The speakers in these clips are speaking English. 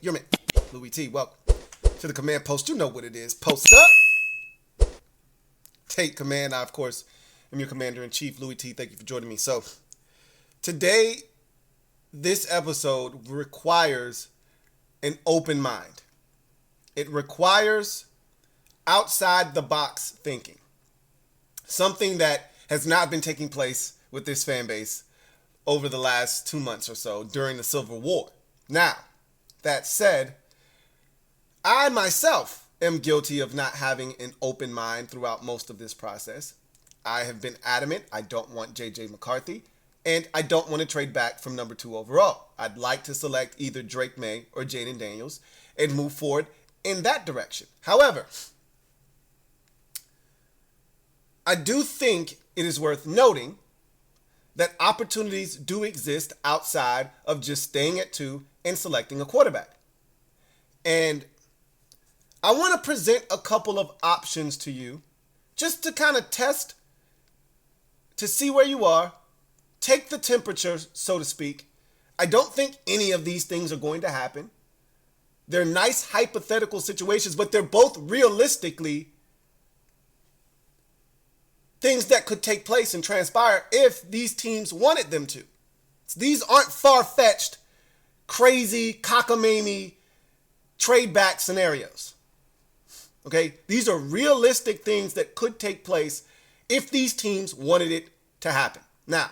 Your man, Louie T. Welcome to the command post. You know what it is. Post up. Take command. I, of course, am your commander-in-chief, Louie T. Thank you for joining me. So, today, this episode requires an open mind. It requires outside-the-box thinking. Something that has not been taking place with this fan base over the last 2 months or so during the Civil War. Now, that said, I myself am guilty of not having an open mind throughout most of this process. I have been adamant I don't want J.J. McCarthy, and I don't want to trade back from number 2 overall. I'd like to select either Drake May or Jaden Daniels and move forward in that direction. However, I do think it is worth noting that opportunities do exist outside of just staying at 2 and selecting a quarterback. And I want to present a couple of options to you just to kind of test, to see where you are, take the temperature, so to speak. I don't think any of these things are going to happen. They're nice hypothetical situations, but they're both realistically things that could take place and transpire if these teams wanted them to. These aren't far-fetched, crazy, cockamamie trade back scenarios. Okay? These are realistic things that could take place if these teams wanted it to happen. Now,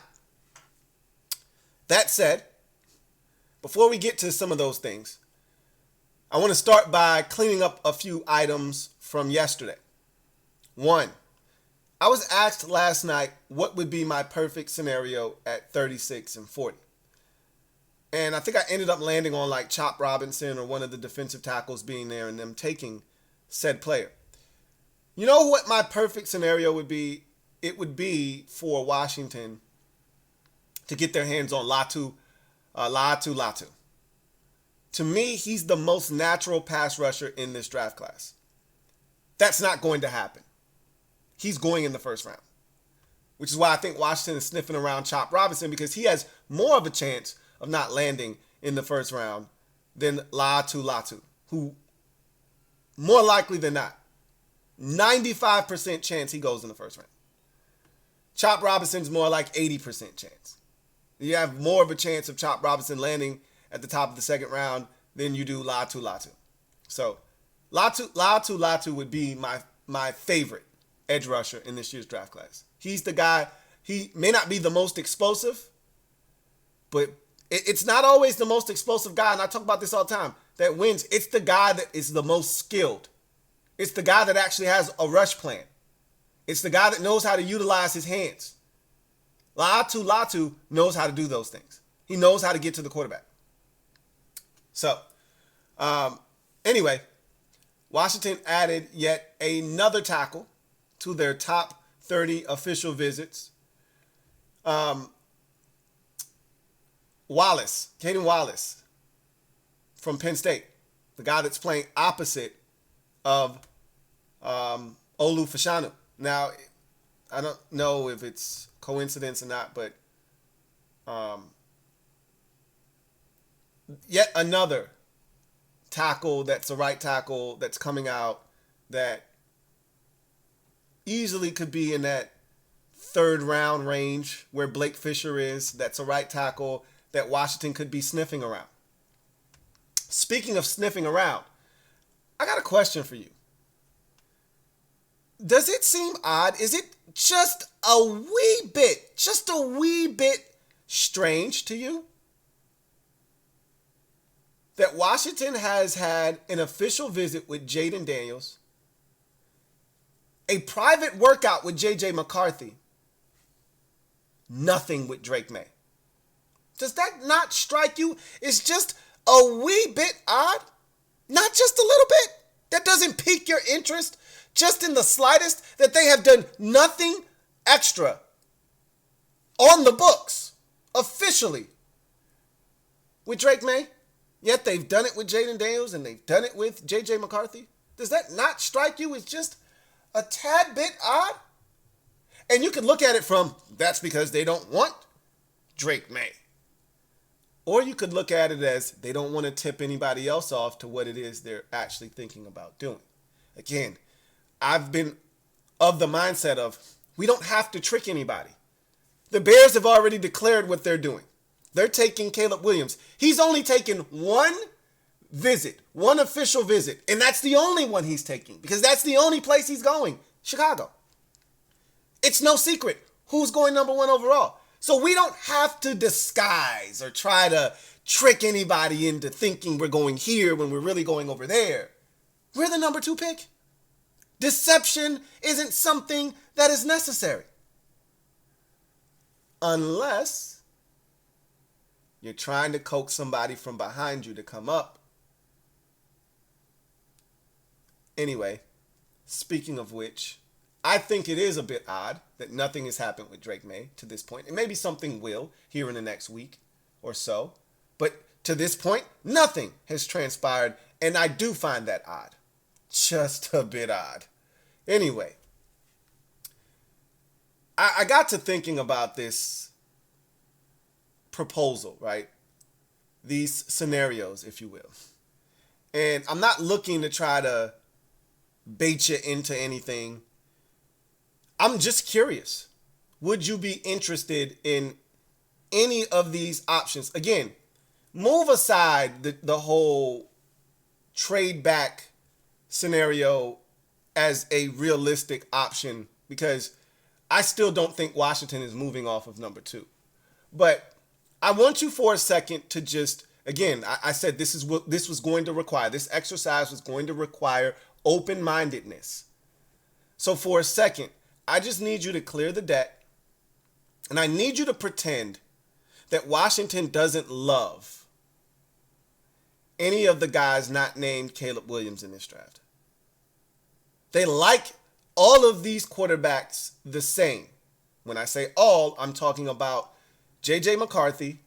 that said, before we get to some of those things, I want to start by cleaning up a few items from yesterday. 1, I was asked last night what would be my perfect scenario at 36 and 40. And I think I ended up landing on like Chop Robinson or one of the defensive tackles being there and them taking said player. You know what my perfect scenario would be? It would be for Washington to get their hands on Latu. To me, he's the most natural pass rusher in this draft class. That's not going to happen. He's going in the first round, which is why I think Washington is sniffing around Chop Robinson, because he has more of a chance of not landing in the first round than Latu, who more likely than not, 95% chance he goes in the first round. Chop Robinson's more like 80% chance. You have more of a chance of Chop Robinson landing at the top of the second round than you do Latu. So Latu would be my favorite edge rusher in this year's draft class. He's the guy. He may not be the most explosive, but it's not always the most explosive guy, and I talk about this all the time, that wins. It's the guy that is the most skilled. It's the guy that actually has a rush plan. It's the guy that knows how to utilize his hands. Latu knows how to do those things. He knows how to get to the quarterback. So, anyway, Washington added yet another tackle to their top 30 official visits. Caden Wallace from Penn State, the guy that's playing opposite of Olu Fashanu. Now, I don't know if it's coincidence or not, but yet another tackle that's a right tackle that's coming out that easily could be in that third round range where Blake Fisher is. That's a right tackle that Washington could be sniffing around. Speaking of sniffing around, I got a question for you. Does it seem odd? Is it just a wee bit strange to you that Washington has had an official visit with Jaden Daniels, a private workout with J.J. McCarthy, nothing with Drake May? Does that not strike you? It's just a wee bit odd? Not just a little bit? That doesn't pique your interest just in the slightest, that they have done nothing extra on the books officially with Drake May, yet they've done it with Jaden Daniels and they've done it with J.J. McCarthy? Does that not strike you as just a tad bit odd? And you can look at it from, that's because they don't want Drake May. Or you could look at it as they don't want to tip anybody else off to what it is they're actually thinking about doing. Again, I've been of the mindset of we don't have to trick anybody. The Bears have already declared what they're doing. They're taking Caleb Williams. He's only taken one visit, one official visit, and that's the only one he's taking because that's the only place he's going, Chicago. It's no secret who's going number one overall. So we don't have to disguise or try to trick anybody into thinking we're going here when we're really going over there. We're the number 2 pick. Deception isn't something that is necessary. Unless you're trying to coax somebody from behind you to come up. Anyway, speaking of which, I think it is a bit odd that nothing has happened with Drake May to this point. And maybe something will here in the next week or so. But to this point, nothing has transpired. And I do find that odd. Just a bit odd. Anyway, I got to thinking about this proposal, right? These scenarios, if you will. And I'm not looking to try to bait you into anything. I'm just curious. Would you be interested in any of these options? Again, move aside the whole trade back scenario as a realistic option because I still don't think Washington is moving off of number 2. But I want you for a second to just, again, I said this is what this was going to require. This exercise was going to require open-mindedness. So for a second, I just need you to clear the deck, and I need you to pretend that Washington doesn't love any of the guys not named Caleb Williams in this draft. They like all of these quarterbacks the same. When I say all, I'm talking about J.J. McCarthy,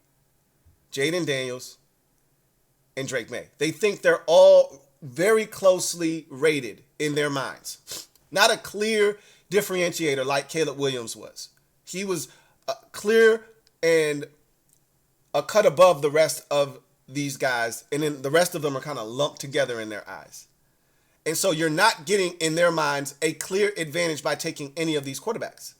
Jaden Daniels, and Drake May. They think they're all very closely rated in their minds. Not a clear differentiator like Caleb Williams was. He was clear and a cut above the rest of these guys, and then the rest of them are kind of lumped together in their eyes. And so you're not getting, in their minds, a clear advantage by taking any of these quarterbacks.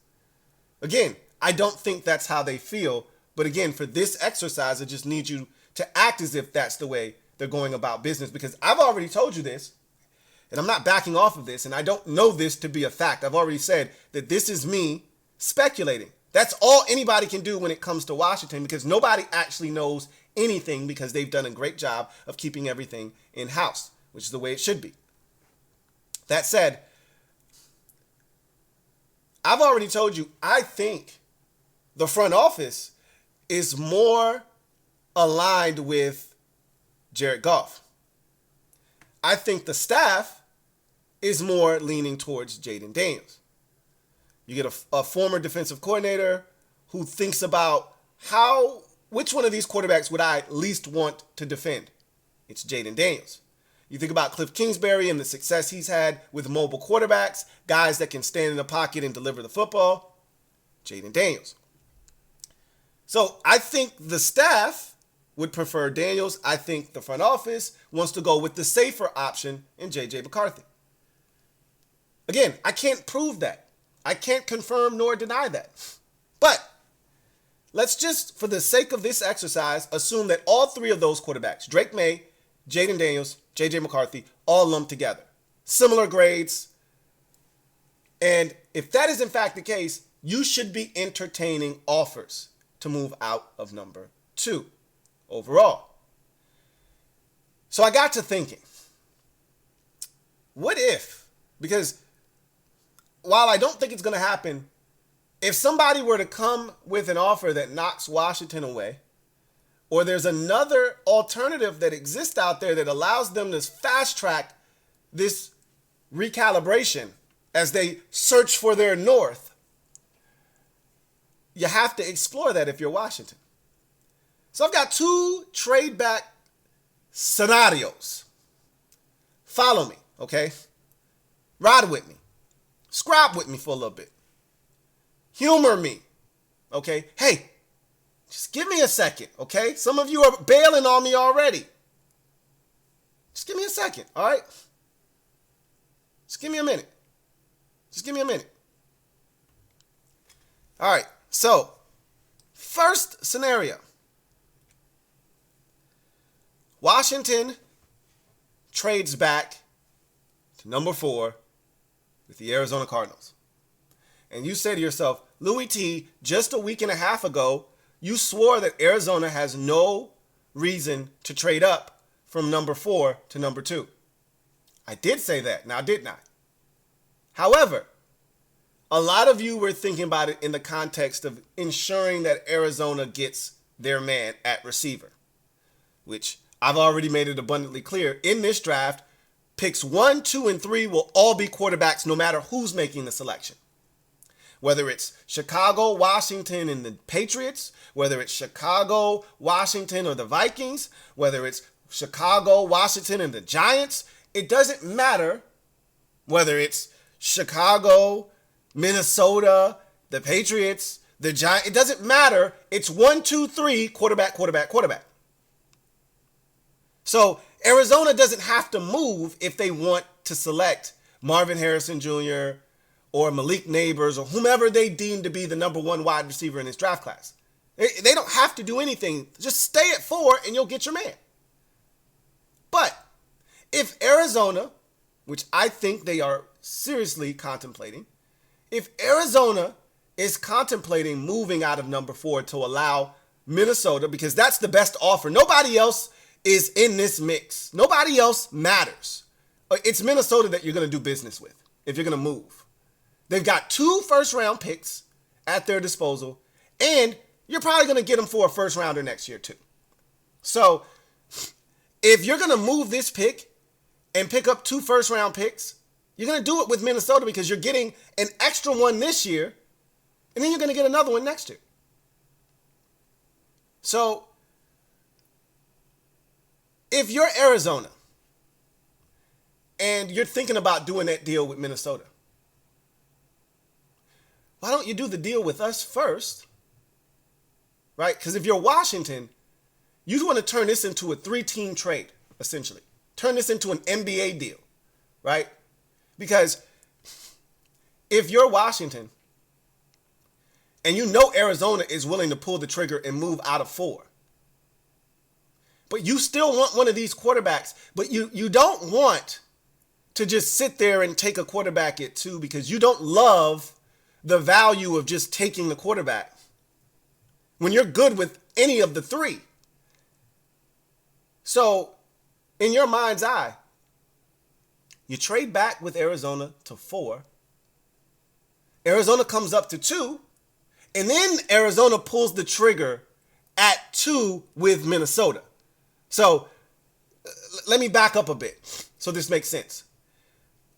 Again, I don't think that's how they feel. But again, for this exercise, I just need you to act as if that's the way they're going about business. Because I've already told you this, and I'm not backing off of this, and I don't know this to be a fact. I've already said that this is me speculating. That's all anybody can do when it comes to Washington because nobody actually knows anything because they've done a great job of keeping everything in-house, which is the way it should be. That said, I've already told you, I think the front office is more aligned with Jared Goff. I think the staff is more leaning towards Jaden Daniels. You get a former defensive coordinator who thinks about which one of these quarterbacks would I least want to defend? It's Jaden Daniels. You think about Cliff Kingsbury and the success he's had with mobile quarterbacks, guys that can stand in the pocket and deliver the football. Jaden Daniels. So I think the staff would prefer Daniels. I think the front office wants to go with the safer option in J.J. McCarthy. Again, I can't prove that. I can't confirm nor deny that. But let's just, for the sake of this exercise, assume that all 3 of those quarterbacks, Drake May, Jaden Daniels, J.J. McCarthy, all lumped together. Similar grades. And if that is in fact the case, you should be entertaining offers to move out of number 2 overall. So I got to thinking, what if, because while I don't think it's going to happen, if somebody were to come with an offer that knocks Washington away, or there's another alternative that exists out there that allows them to fast track this recalibration as they search for their north, you have to explore that if you're Washington. So I've got 2 trade back scenarios. Follow me, okay? Ride with me. Scribe with me for a little bit. Humor me, okay? Hey, Just give me a second, okay? Some of you are bailing on me already. Just give me a second, all right? Just give me a minute. Just give me a minute. All right, so first scenario. Washington trades back to number 4 with the Arizona Cardinals. And you say to yourself, Louie T, just a week and a half ago, you swore that Arizona has no reason to trade up from number 4 to number 2. I did say that, now didn't I? However, a lot of you were thinking about it in the context of ensuring that Arizona gets their man at receiver, which I've already made it abundantly clear. In this draft, picks 1, 2, and 3 will all be quarterbacks no matter who's making the selection. Whether it's Chicago, Washington, and the Patriots, whether it's Chicago, Washington, or the Vikings, whether it's Chicago, Washington, and the Giants, it doesn't matter whether it's Chicago, Minnesota, the Patriots, the Giants. It doesn't matter. It's 1, 2, 3, quarterback, quarterback, quarterback. So Arizona doesn't have to move if they want to select Marvin Harrison Jr., or Malik Neighbors, or whomever they deem to be the number 1 wide receiver in this draft class. They don't have to do anything. Just stay at 4 and you'll get your man. But if Arizona, which I think they are seriously contemplating, if Arizona is contemplating moving out of number 4 to allow Minnesota, because that's the best offer. Nobody else is in this mix. Nobody else matters. It's Minnesota that you're going to do business with if you're going to move. They've got 2 first-round picks at their disposal, and you're probably going to get them for a first-rounder next year too. So if you're going to move this pick and pick up 2 first-round picks, you're going to do it with Minnesota because you're getting an extra one this year, and then you're going to get another one next year. So if you're Arizona and you're thinking about doing that deal with Minnesota, why don't you do the deal with us first, right? Because if you're Washington, you want to turn this into a 3-team trade, essentially. Turn this into an NBA deal, right? Because if you're Washington and you know Arizona is willing to pull the trigger and move out of 4, but you still want one of these quarterbacks, but you don't want to just sit there and take a quarterback at 2 because you don't love the value of just taking the quarterback when you're good with any of the 3. So in your mind's eye, you trade back with Arizona to 4. Arizona comes up to 2. And then Arizona pulls the trigger at 2 with Minnesota. So let me back up a bit so this makes sense.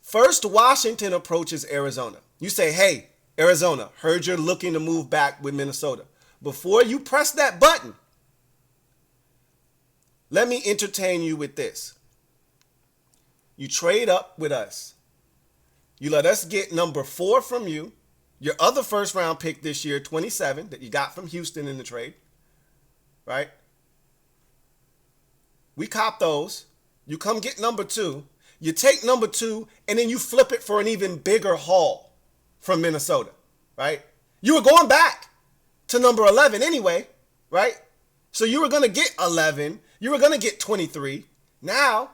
First, Washington approaches Arizona. You say, hey, Arizona, heard you're looking to move back with Minnesota. Before you press that button, let me entertain you with this. You trade up with us. You let us get number 4 from you, your other first round pick this year, 27, that you got from Houston in the trade, right? We cop those. You come get number 2. You take number 2, and then you flip it for an even bigger haul from Minnesota, right? You were going back to number 11 anyway, right? So you were going to get 11. You were going to get 23. Now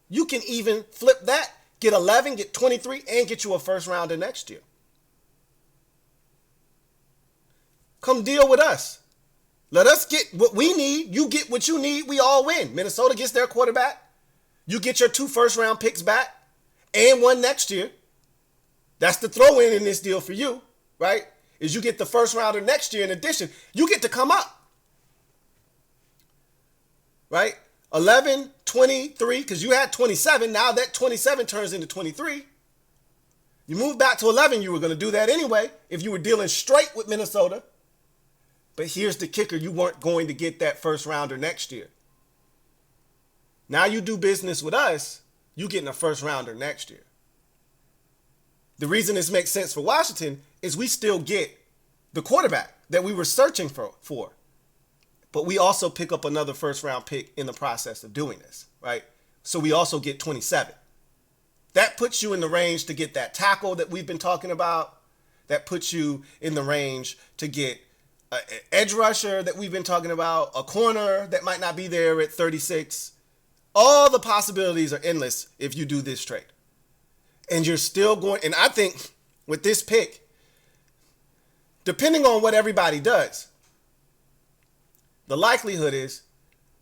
you can even flip that, get 11, get 23, and get you a first rounder next year. Come deal with us. Let us get what we need. You get what you need. We all win. Minnesota gets their quarterback. You get your 2 first round picks back and one next year. That's the throw in this deal for you, right? Is you get the first rounder next year in addition. You get to come up, right? 11, 23, because you had 27. Now that 27 turns into 23. You move back to 11. You were going to do that anyway if you were dealing straight with Minnesota. But here's the kicker. You weren't going to get that first rounder next year. Now you do business with us, you getting a first rounder next year. The reason this makes sense for Washington is we still get the quarterback that we were searching for. But we also pick up another first round pick in the process of doing this, right? So we also get 27. That puts you in the range to get that tackle that we've been talking about. That puts you in the range to get an edge rusher that we've been talking about, a corner that might not be there at 36. All the possibilities are endless if you do this trade. And you're still going, and I think with this pick, depending on what everybody does, the likelihood is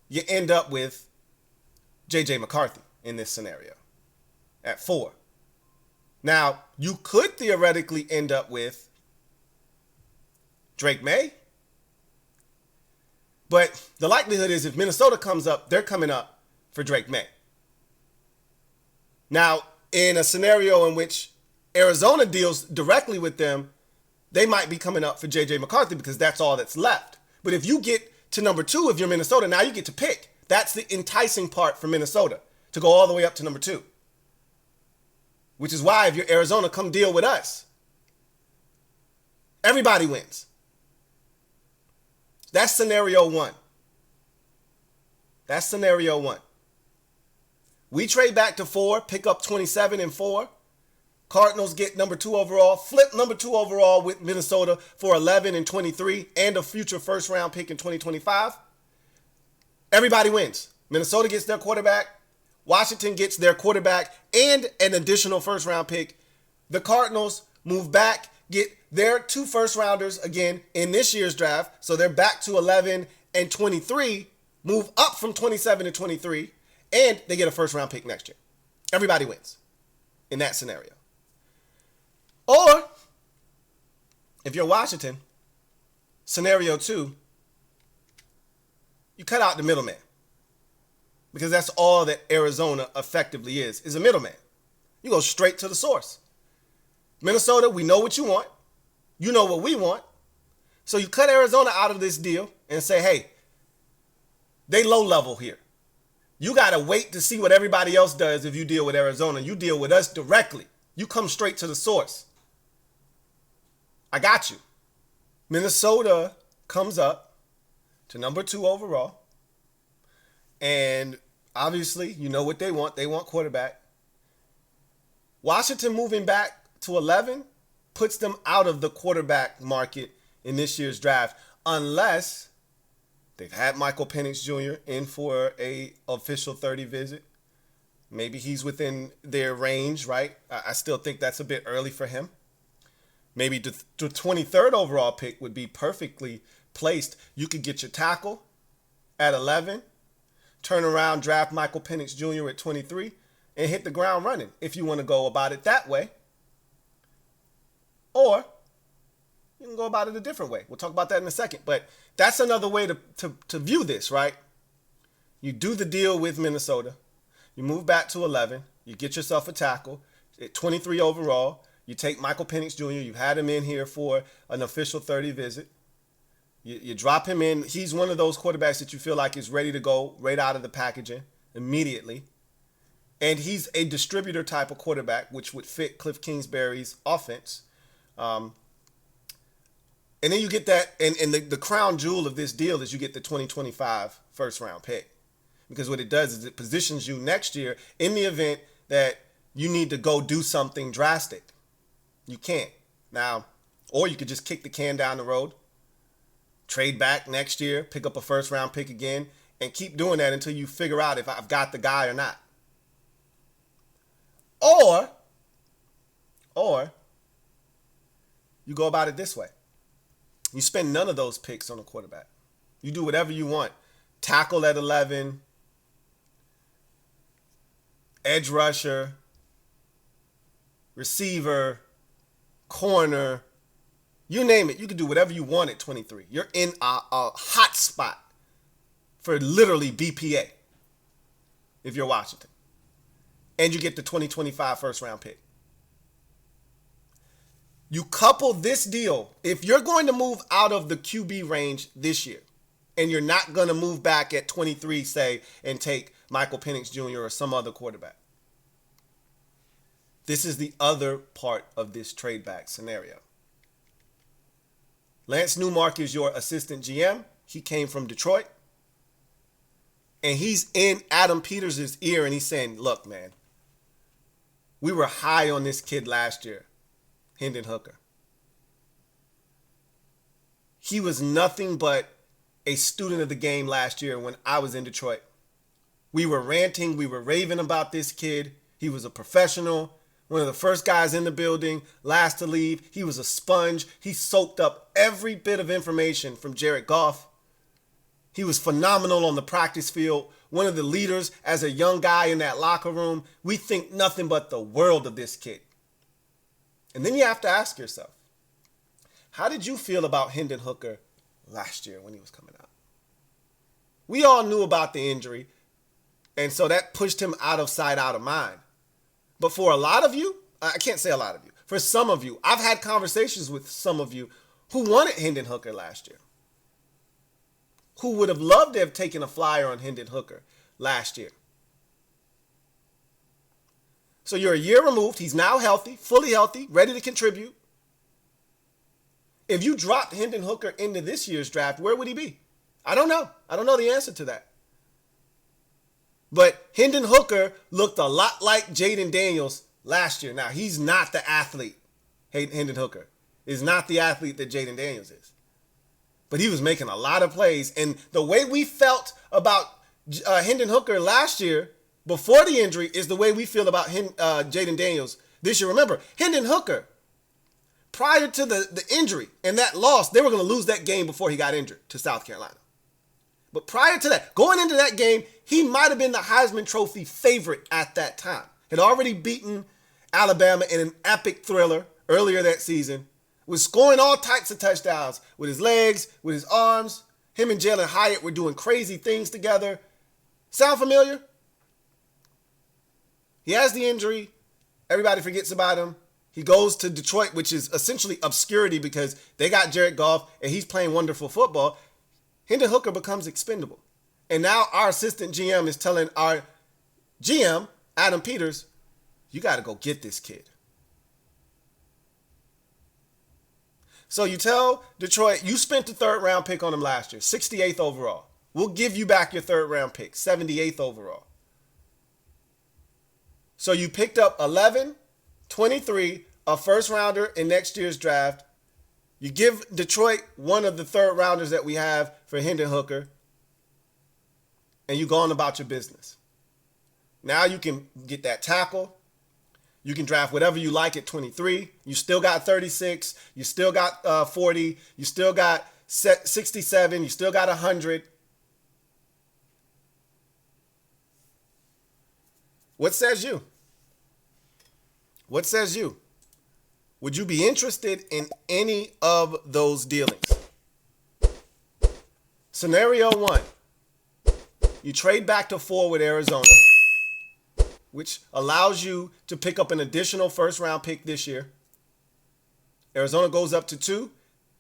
you end up with J.J. McCarthy in this scenario at 4. Now, you could theoretically end up with Drake May, but the likelihood is if Minnesota comes up, they're coming up for Drake May. Now, in a scenario in which Arizona deals directly with them, they might be coming up for J.J. McCarthy because that's all that's left. But if you get to number 2, if you're Minnesota, now you get to pick. That's the enticing part for Minnesota, to go all the way up to number 2. Which is why if you're Arizona, come deal with us. Everybody wins. That's scenario 1. That's scenario 1. We trade back to 4, pick up 27 and 4. Cardinals get number 2 overall, flip number 2 overall with Minnesota for 11 and 23 and a future first round pick in 2025. Everybody wins. Minnesota gets their quarterback. Washington gets their quarterback and an additional first round pick. The Cardinals move back, get their 2 first rounders again in this year's draft. So they're back to 11 and 23, move up from 27 to 23, and they get a first round pick next year. Everybody wins in that scenario. Or, if you're Washington, scenario 2, you cut out the middleman. Because that's all that Arizona effectively is a middleman. You go straight to the source. Minnesota, we know what you want. You know what we want. So you cut Arizona out of this deal and say, hey, they low level here. You got to wait to see what everybody else does if you deal with Arizona. You deal with us directly. You come straight to the source. I got you. Minnesota comes up to number 2 overall. And obviously, you know what they want. They want quarterback. Washington moving back to 11 puts them out of the quarterback market in this year's draft unless they've had Michael Penix Jr. in for a official 30 visit. Maybe he's within their range, right? I still think that's a bit early for him. Maybe the 23rd overall pick would be perfectly placed. You could get your tackle at 11, turn around, draft Michael Penix Jr. at 23, and hit the ground running if you want to go about it that way. Or you can go about it a different way. We'll talk about that in a second. But that's another way to view this, right? You do the deal with Minnesota. You move back to 11. You get yourself a tackle at 23 overall. You take Michael Penix Jr. You've had him in here for an official 30 visit. You drop him in. He's one of those quarterbacks that you feel like is ready to go right out of the packaging immediately. And he's a distributor type of quarterback, which would fit Cliff Kingsbury's offense. And then you get that, and the crown jewel of this deal is you get the 2025 first round pick. Because what it does is it positions you next year in the event that you need to go do something drastic. You can't. Now, or you could just kick the can down the road, trade back next year, pick up a first round pick again, and keep doing that until you figure out if I've got the guy or not. Or you go about it this way. You spend none of those picks on a quarterback. You do whatever you want. Tackle at 11, edge rusher, receiver, corner, you name it. You can do whatever you want at 23. You're in a hot spot for literally BPA if you're Washington. And you get the 2025 first round pick. You couple this deal, if you're going to move out of the QB range this year, and you're not going to move back at 23, say, and take Michael Penix Jr. or some other quarterback. This is the other part of this trade back scenario. Lance Newmark is your assistant GM. he came from Detroit. And he's in Adam Peters' ear and he's saying, look, man, we were high on this kid last year, Hendon Hooker. He was nothing but a student of the game last year when I was in Detroit. We were ranting, we were raving about this kid. He was a professional, one of the first guys in the building, last to leave. He was a sponge. He soaked up every bit of information from Jared Goff. He was phenomenal on the practice field, one of the leaders as a young guy in that locker room. We think nothing but the world of this kid. And then you have to ask yourself, how did you feel about Hendon Hooker last year when he was coming out? We all knew about the injury, and so that pushed him out of sight, out of mind. But for a lot of you, I can't say a lot of you, for some of you, I've had conversations with some of you who wanted Hendon Hooker last year, who would have loved to have taken a flyer on Hendon Hooker last year. So you're a year removed. He's now healthy, fully healthy, ready to contribute. If you dropped Hendon Hooker into this year's draft, where would he be? I don't know. I don't know the answer to that. But Hendon Hooker looked a lot like Jaden Daniels last year. Now, he's not the athlete. Hendon Hooker is not the athlete that Jaden Daniels is. But he was making a lot of plays. And the way we felt about Hendon Hooker last year, before the injury, is the way we feel about Jaden Daniels this year. Remember, Hendon Hooker, prior to the injury and that loss, they were going to lose that game before he got injured to South Carolina. But prior to that, going into that game, he might have been the Heisman Trophy favorite at that time. Had already beaten Alabama in an epic thriller earlier that season. Was scoring all types of touchdowns with his legs, with his arms. Him and Jalen Hyatt were doing crazy things together. Sound familiar? He has the injury. Everybody forgets about him. He goes to Detroit, which is essentially obscurity because they got Jared Goff and he's playing wonderful football. Hendon Hooker becomes expendable. And now our assistant GM is telling our GM, Adam Peters, you got to go get this kid. So you tell Detroit, you spent the third round pick on him last year, 68th overall. We'll give you back your third round pick, 78th overall. So you picked up 11, 23, a first rounder in next year's draft. You give Detroit one of the third rounders that we have for Hendon Hooker, and you go on about your business. Now you can get that tackle. You can draft whatever you like at 23. You still got 36. You still got 40. You still got 67. You still got 100. What says you? What says you? Would you be interested in any of those dealings? Scenario 1. You trade back to 4 with Arizona, which allows you to pick up an additional first round pick this year. Arizona goes up to 2.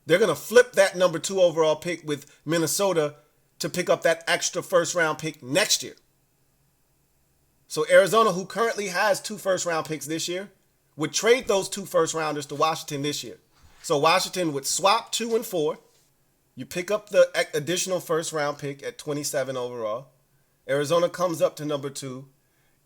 They're going to flip that number 2 overall pick with Minnesota to pick up that extra first round pick next year. So Arizona, who currently has 2 first round picks this year, would trade those 2 first rounders to Washington this year. So Washington would swap 2 and 4. You pick up the additional first round pick at 27 overall. Arizona comes up to number 2.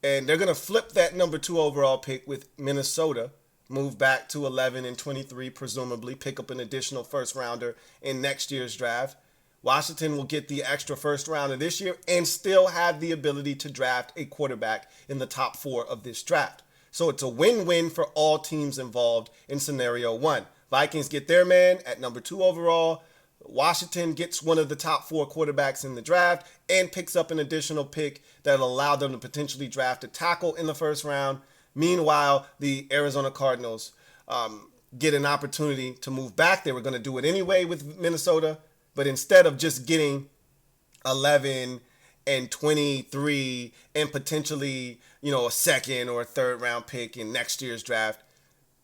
And they're going to flip that number 2 overall pick with Minnesota, move back to 11 and 23, presumably, pick up an additional first rounder in next year's draft. Washington will get the extra first rounder this year and still have the ability to draft a quarterback in the top 4 of this draft. So it's a win-win for all teams involved in scenario 1. Vikings get their man at number 2 overall. Washington gets one of the top 4 quarterbacks in the draft and picks up an additional pick that'll allow them to potentially draft a tackle in the first round. Meanwhile, the Arizona Cardinals get an opportunity to move back. They were going to do it anyway with Minnesota, but instead of just getting 11 and 23 and potentially, a second or a third round pick in next year's draft,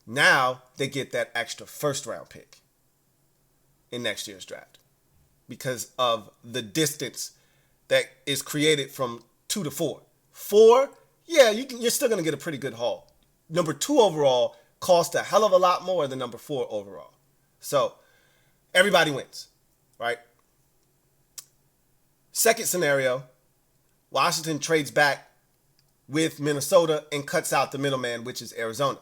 now they get that extra first round pick in next year's draft because of the distance that is created from 2 to 4. 4, yeah, you're still going to get a pretty good haul. Number 2 overall costs a hell of a lot more than number 4 overall. So everybody wins, right? Second scenario, Washington trades back with Minnesota and cuts out the middleman, which is Arizona.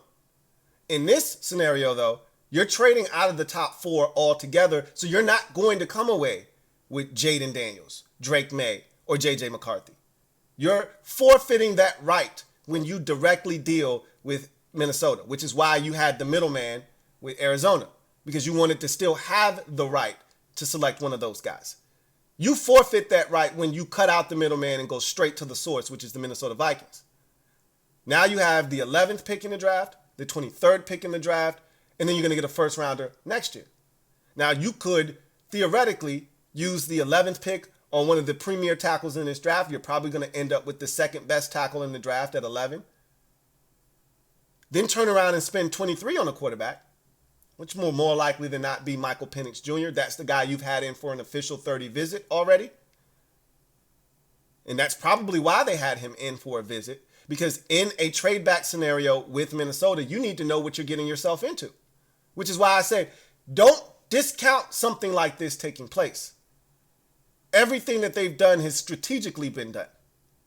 In this scenario, though, you're trading out of the top 4 altogether, so you're not going to come away with Jaden Daniels, Drake May, or J.J. McCarthy. You're forfeiting that right when you directly deal with Minnesota, which is why you had the middleman with Arizona, because you wanted to still have the right to select one of those guys. You forfeit that right when you cut out the middleman and go straight to the source, which is the Minnesota Vikings. Now you have the 11th pick in the draft, the 23rd pick in the draft, and then you're going to get a first rounder next year. Now you could theoretically use the 11th pick on one of the premier tackles in this draft. You're probably going to end up with the second best tackle in the draft at 11. Then turn around and spend 23 on a quarterback, which will more likely than not be Michael Penix Jr. That's the guy you've had in for an official 30 visit already. And that's probably why they had him in for a visit, because in a trade back scenario with Minnesota, you need to know what you're getting yourself into, which is why I say don't discount something like this taking place. Everything that they've done has strategically been done,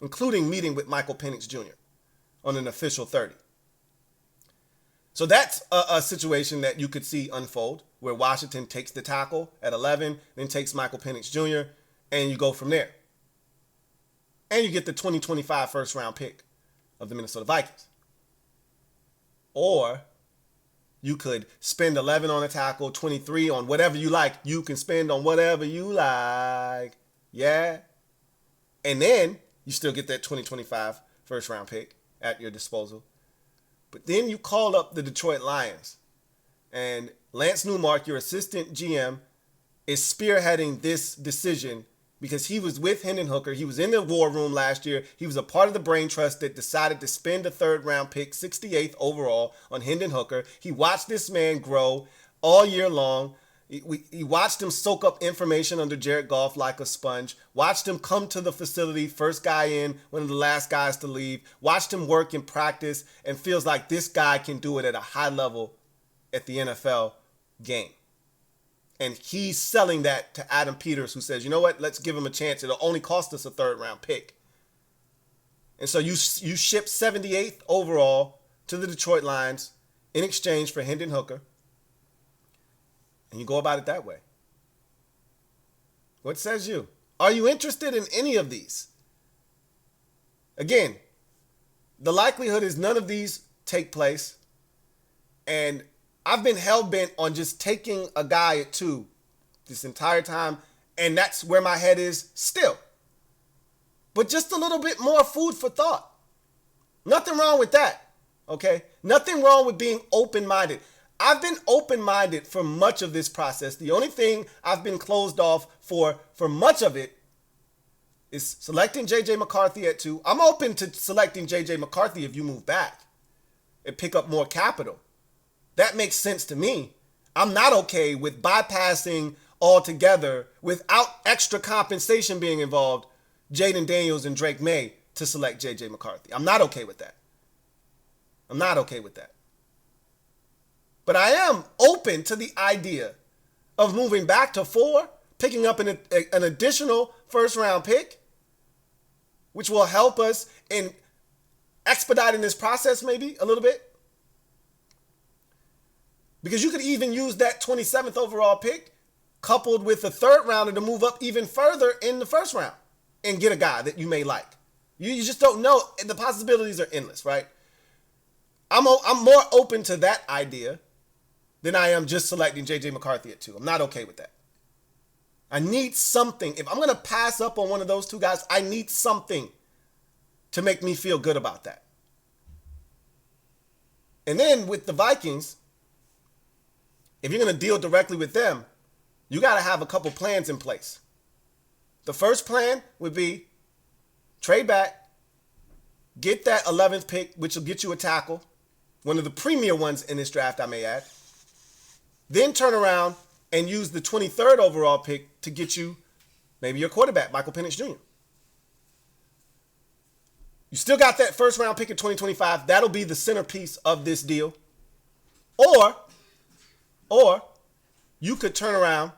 including meeting with Michael Penix Jr. on an official 30. So that's a situation that you could see unfold, where Washington takes the tackle at 11, then takes Michael Penix Jr., and you go from there. And you get the 2025 first round pick of the Minnesota Vikings. Or you could spend 11 on a tackle, 23 on whatever you like. You can spend on whatever you like. Yeah. And then you still get that 2025 first round pick at your disposal. But then you call up the Detroit Lions, and Lance Newmark, your assistant GM, is spearheading this decision because he was with Hendon Hooker. He was in the war room last year. He was a part of the brain trust that decided to spend a third round pick, 68th overall, on Hendon Hooker. He watched this man grow all year long. He watched him soak up information under Jared Goff like a sponge. Watched him come to the facility, first guy in, one of the last guys to leave. Watched him work in practice and feels like this guy can do it at a high level at the NFL game. And he's selling that to Adam Peters, who says, you know what, let's give him a chance. It'll only cost us a third round pick. And so you ship 78th overall to the Detroit Lions in exchange for Hendon Hooker. And you go about it that way. What says you? Are you interested in any of these? Again, the likelihood is none of these take place. And I've been hell-bent on just taking a guy at 2 this entire time. And that's where my head is still. But just a little bit more food for thought. Nothing wrong with that. Okay? Nothing wrong with being open-minded. I've been open-minded for much of this process. The only thing I've been closed off for much of it is selecting J.J. McCarthy at 2. I'm open to selecting J.J. McCarthy if you move back and pick up more capital. That makes sense to me. I'm not okay with bypassing altogether without extra compensation being involved, Jaden Daniels and Drake May to select J.J. McCarthy. I'm not okay with that. I'm not okay with that. But I am open to the idea of moving back to 4, picking up an additional first round pick, which will help us in expediting this process maybe a little bit. Because you could even use that 27th overall pick coupled with a third rounder to move up even further in the first round and get a guy that you may like. You just don't know. The possibilities are endless, right? I'm more open to that idea than I am just selecting J.J. McCarthy at 2. I'm not okay with that. I need something. If I'm going to pass up on one of those 2 guys, I need something to make me feel good about that. And then with the Vikings, if you're going to deal directly with them, you got to have a couple plans in place. The first plan would be trade back, get that 11th pick, which will get you a tackle, one of the premier ones in this draft, I may add. Then turn around and use the 23rd overall pick to get you maybe your quarterback, Michael Penix Jr. You still got that first round pick in 2025. That'll be the centerpiece of this deal. Or you could turn around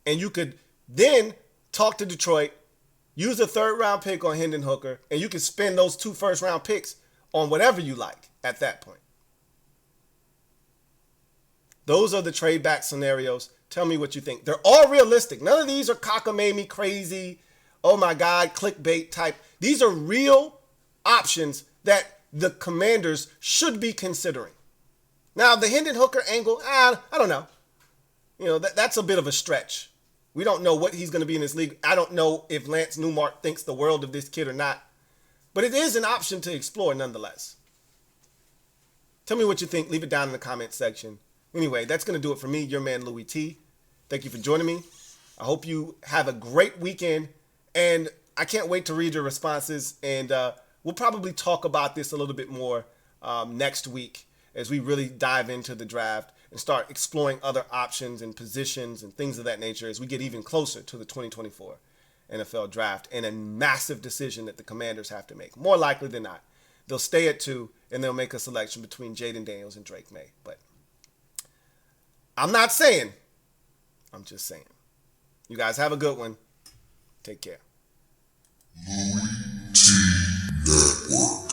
and you could then talk to Detroit Use a 3rd round pick on Hendon Hooker, and you can spend those 2 first round picks on whatever you like at that point. Those are the trade back scenarios. Tell me what you think. They're all realistic. None of these are cockamamie, crazy, oh my God, clickbait type. These are real options that the Commanders should be considering. Now, the Hendon Hooker angle, I don't know. You know, that's a bit of a stretch. We don't know what he's going to be in this league. I don't know if Lance Newmark thinks the world of this kid or not. But it is an option to explore nonetheless. Tell me what you think. Leave it down in the comment section. Anyway, that's going to do it for me, your man Louie T. Thank you for joining me. I hope you have a great weekend. And I can't wait to read your responses. And we'll probably talk about this a little bit more next week as we really dive into the draft and start exploring other options and positions and things of that nature as we get even closer to the 2024 NFL draft and a massive decision that the Commanders have to make. More likely than not, they'll stay at 2 and they'll make a selection between Jaden Daniels and Drake May. But I'm not saying, I'm just saying. You guys have a good one. Take care. LouieTeeNetwork.